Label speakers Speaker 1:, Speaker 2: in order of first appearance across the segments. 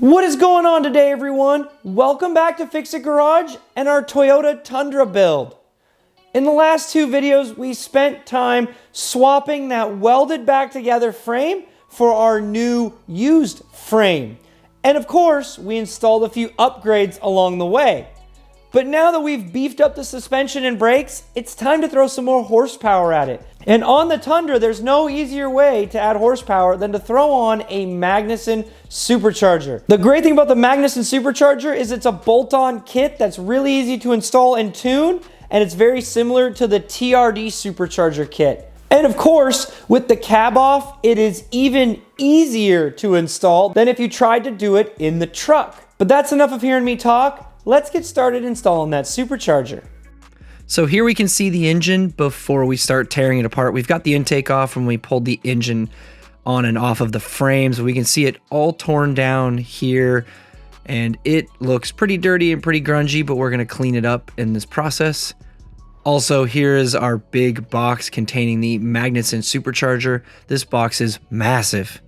Speaker 1: What is going on today, everyone? Welcome back to Fix It Garage and our Toyota Tundra build. In the last two videos, we spent time swapping that welded back together frame for our new used frame. And of course, we installed a few upgrades along the way. But now that we've beefed up the suspension and brakes, it's time to throw some more horsepower at it. And on the Tundra, there's no easier way to add horsepower than to throw on a Magnuson Supercharger. The great thing about the Magnuson Supercharger is it's a bolt-on kit that's really easy to install and tune, and it's very similar to the TRD Supercharger kit. And of course, with the cab off, it is even easier to install than if you tried to do it in the truck. But that's enough of hearing me talk. Let's get started installing that supercharger.
Speaker 2: So here we can see the engine before we start tearing it apart. We've got the intake off when we pulled the engine on and off of the frames. We can see it all torn down here, and it looks pretty dirty and pretty grungy, but we're gonna clean it up in this process. Also, here is our big box containing the Magnuson Supercharger. This box is massive.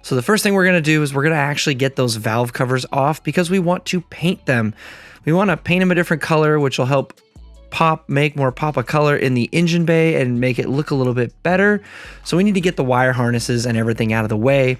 Speaker 2: So the first thing we're gonna do is we're gonna actually get those valve covers off because we want to paint them. We wanna paint them a different color, which will help make more pop of color in the engine bay and make it look a little bit better. So we need to get the wire harnesses and everything out of the way.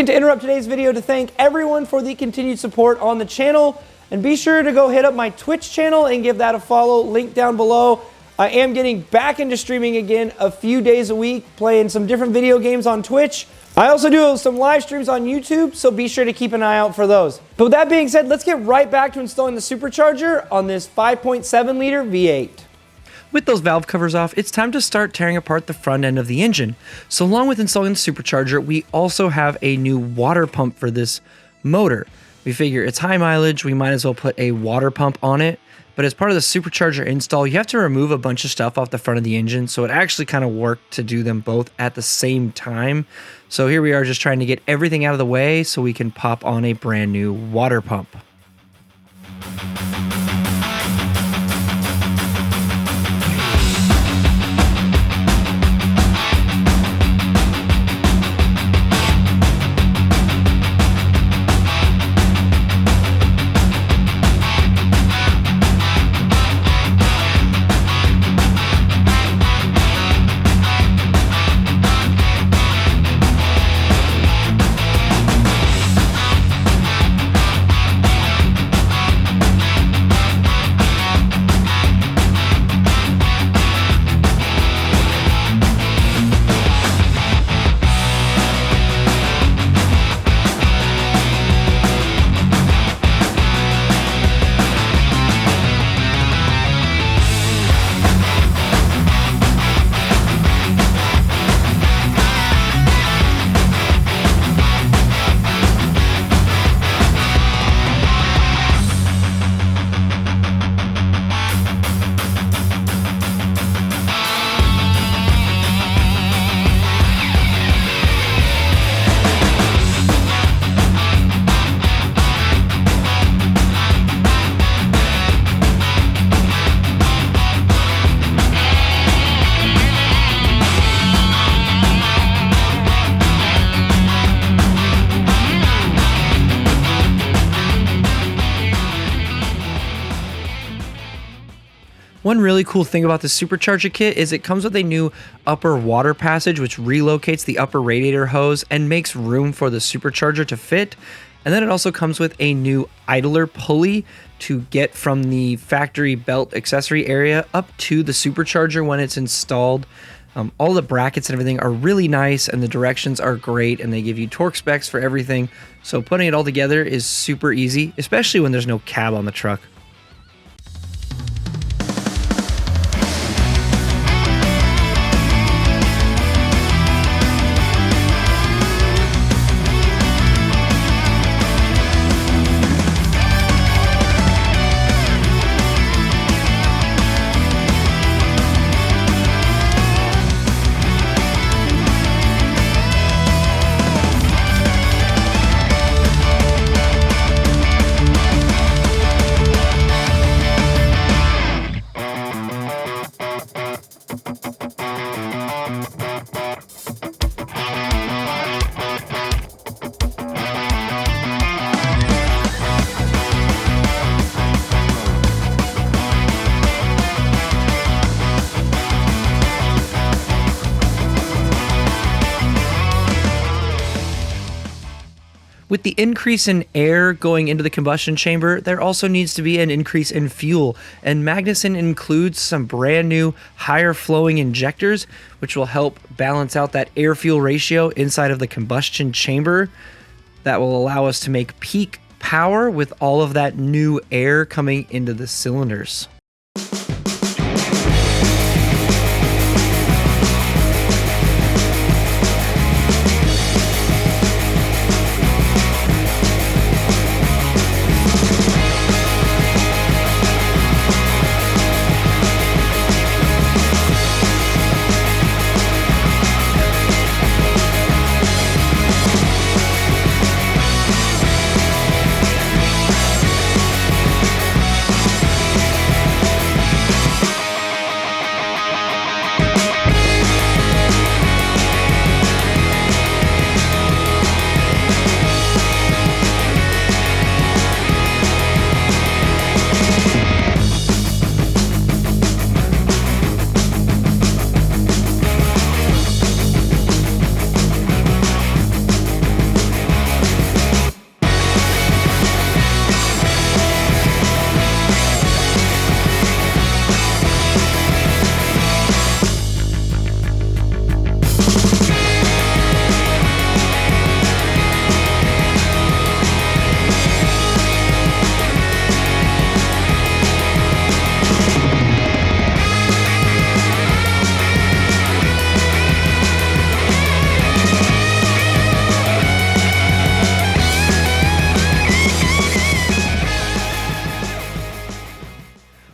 Speaker 1: To interrupt today's video to thank everyone for the continued support on the channel, and be sure to go hit up my Twitch channel and give that a follow, link down below. I am getting back into streaming again a few days a week, playing some different video games on Twitch. I also do some live streams on YouTube, so be sure to keep an eye out for those. But with that being said, let's get right back to installing the supercharger on this 5.7 liter V8.
Speaker 2: With those valve covers off, it's time to start tearing apart the front end of the engine. So along with installing the supercharger, we also have a new water pump for this motor. We figure it's high mileage, we might as well put a water pump on it. But as part of the supercharger install, you have to remove a bunch of stuff off the front of the engine. So it actually kind of worked to do them both at the same time. So here we are just trying to get everything out of the way so we can pop on a brand new water pump. One really cool thing about the supercharger kit is it comes with a new upper water passage, which relocates the upper radiator hose and makes room for the supercharger to fit. And then it also comes with a new idler pulley to get from the factory belt accessory area up to the supercharger when it's installed. All the brackets and everything are really nice, and the directions are great, and they give you torque specs for everything. So putting it all together is super easy, especially when there's no cab on the truck. With the increase in air going into the combustion chamber, there also needs to be an increase in fuel, and Magnuson includes some brand new higher flowing injectors, which will help balance out that air-fuel ratio inside of the combustion chamber. That will allow us to make peak power with all of that new air coming into the cylinders.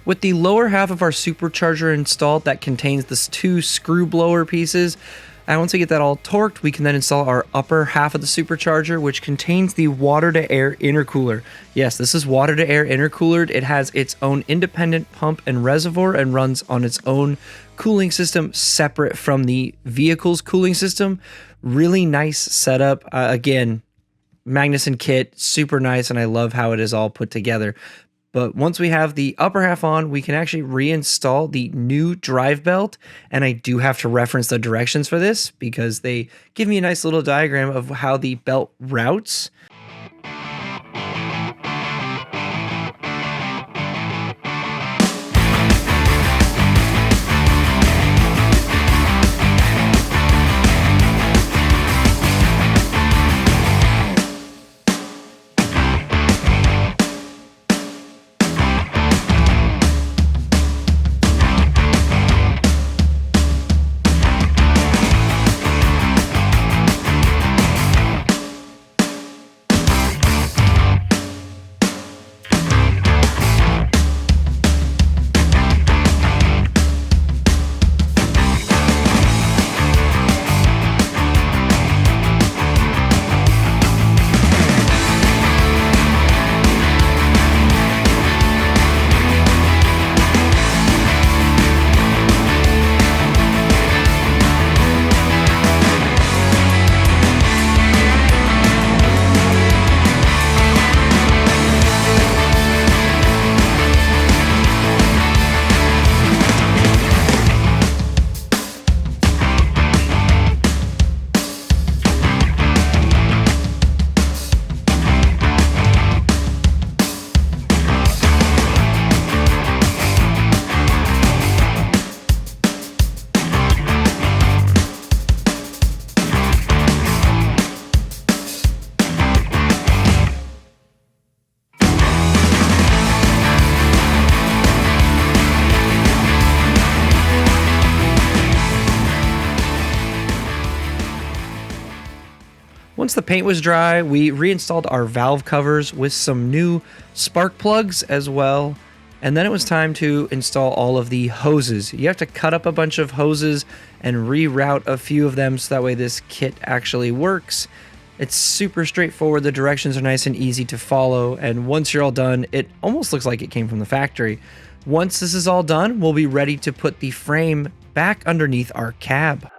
Speaker 2: With the lower half of our supercharger installed that contains the two screw blower pieces, and once we get that all torqued, we can then install our upper half of the supercharger, which contains the water-to-air intercooler. Yes, this is water-to-air intercoolered. It has its own independent pump and reservoir and runs on its own cooling system separate from the vehicle's cooling system. Really nice setup. Again, Magnuson kit, super nice, and I love how it is all put together. But once we have the upper half on, we can actually reinstall the new drive belt. And I do have to reference the directions for this because they give me a nice little diagram of how the belt routes. once the paint was dry, we reinstalled our valve covers with some new spark plugs as well. And then it was time to install all of the hoses. You have to cut up a bunch of hoses and reroute a few of them so that way this kit actually works. It's super straightforward. The directions are nice and easy to follow. And once you're all done, it almost looks like it came from the factory. Once this is all done, we'll be ready to put the frame back underneath our cab.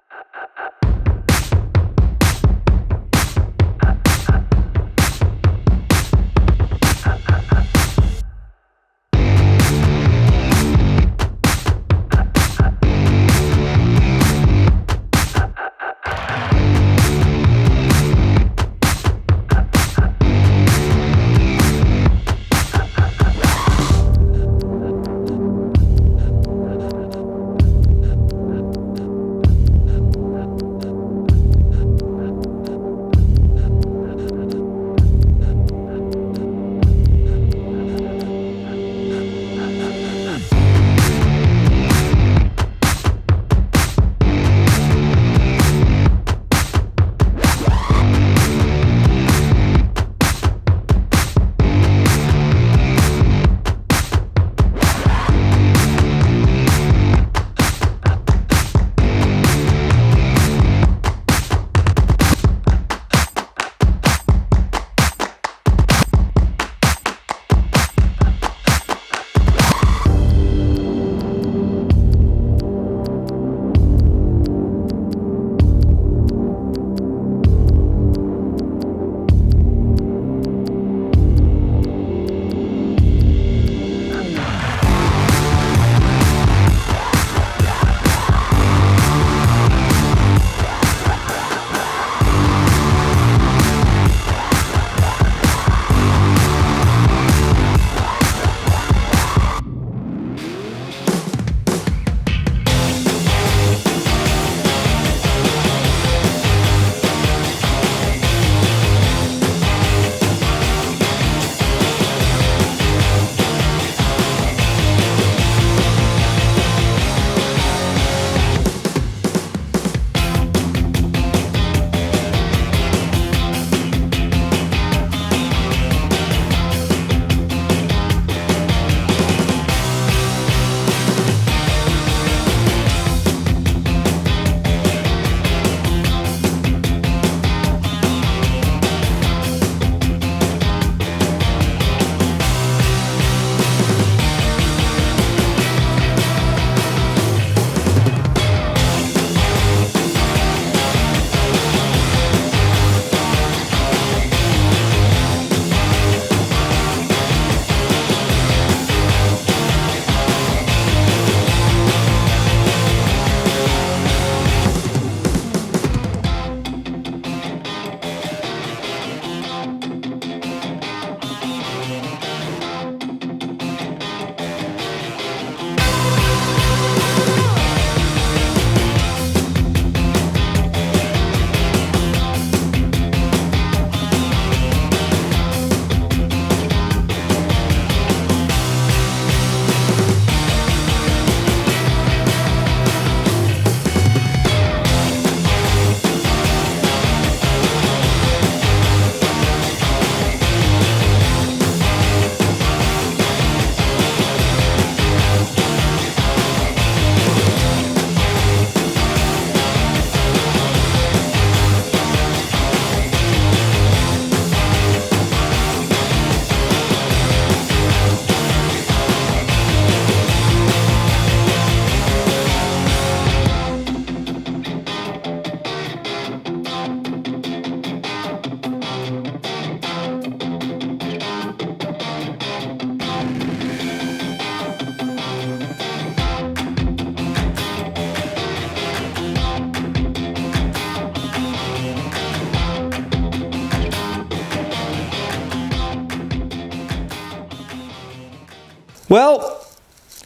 Speaker 1: Well,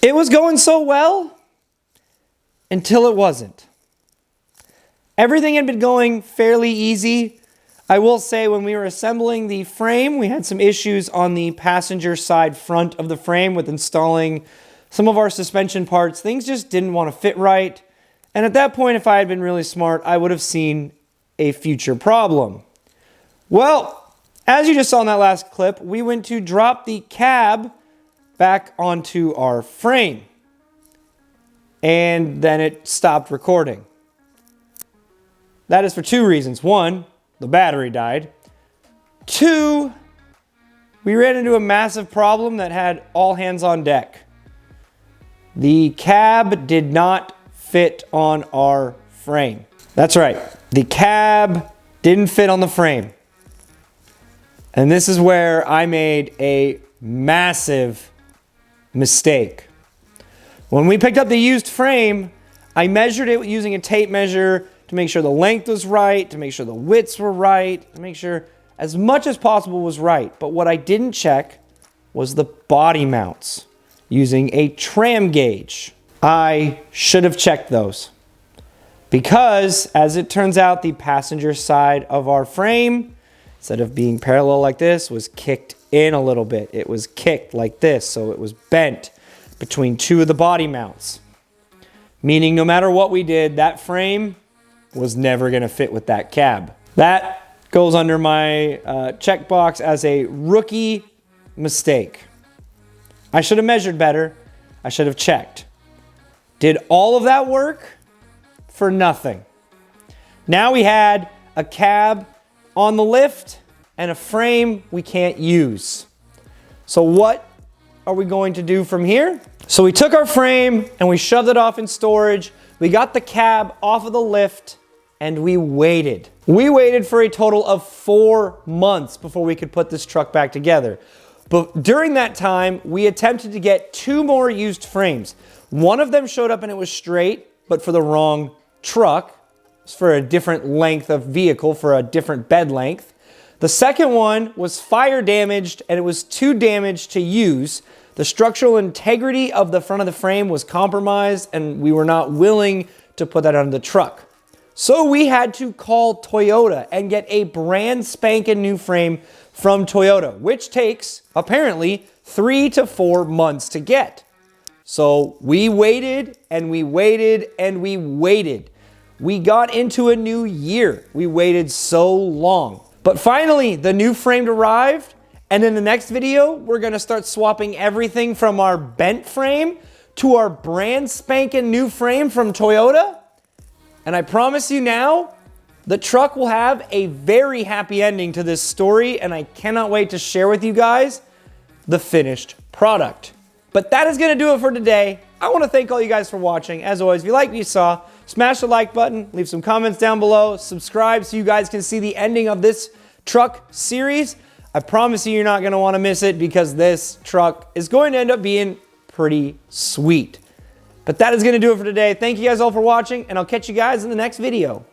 Speaker 1: it was going so well until it wasn't. Everything had been going fairly easy. I will say when we were assembling the frame, we had some issues on the passenger side front of the frame with installing some of our suspension parts. Things just didn't want to fit right. And at that point, if I had been really smart, I would have seen a future problem. Well, as you just saw in that last clip, we went to drop the cab back onto our frame. And then it stopped recording. That is for two reasons. One, the battery died. Two, we ran into a massive problem that had all hands on deck. The cab did not fit on our frame. That's right, the cab didn't fit on the frame. And this is where I made a massive mistake. When we picked up the used frame, I measured it using a tape measure to make sure the length was right, to make sure the widths were right, to make sure as much as possible was right. But what I didn't check was the body mounts using a tram gauge. I should have checked those because, as it turns out, the passenger side of our frame, instead of being parallel like this, was kicked in a little bit. It was kicked like this, so it was bent between two of the body mounts. Meaning no matter what we did, that frame was never gonna fit with that cab. That goes under my checkbox as a rookie mistake. I should have measured better. I should have checked. Did all of that work for nothing. Now we had a cab on the lift and a frame we can't use. So what are we going to do from here? So we took our frame and we shoved it off in storage. We got the cab off of the lift and we waited. We waited for a total of 4 months before we could put this truck back together. But during that time, we attempted to get 2 more used frames. One of them showed up and it was straight, but for the wrong truck. It's for a different length of vehicle, for a different bed length. The second one was fire damaged and it was too damaged to use. The structural integrity of the front of the frame was compromised and we were not willing to put that on the truck. So we had to call Toyota and get a brand spanking new frame from Toyota, which takes apparently 3 to 4 months to get. So we waited and we waited and we waited. We got into a new year. We waited so long. But finally, the new frame arrived. And in the next video, we're gonna start swapping everything from our bent frame to our brand spanking new frame from Toyota. And I promise you now, the truck will have a very happy ending to this story, and I cannot wait to share with you guys the finished product. But that is gonna do it for today. I wanna thank all you guys for watching. As always, if you liked what you saw, smash the like button, leave some comments down below, subscribe so you guys can see the ending of this truck series. I promise you, you're not gonna wanna miss it because this truck is going to end up being pretty sweet. But that is gonna do it for today. Thank you guys all for watching, and I'll catch you guys in the next video.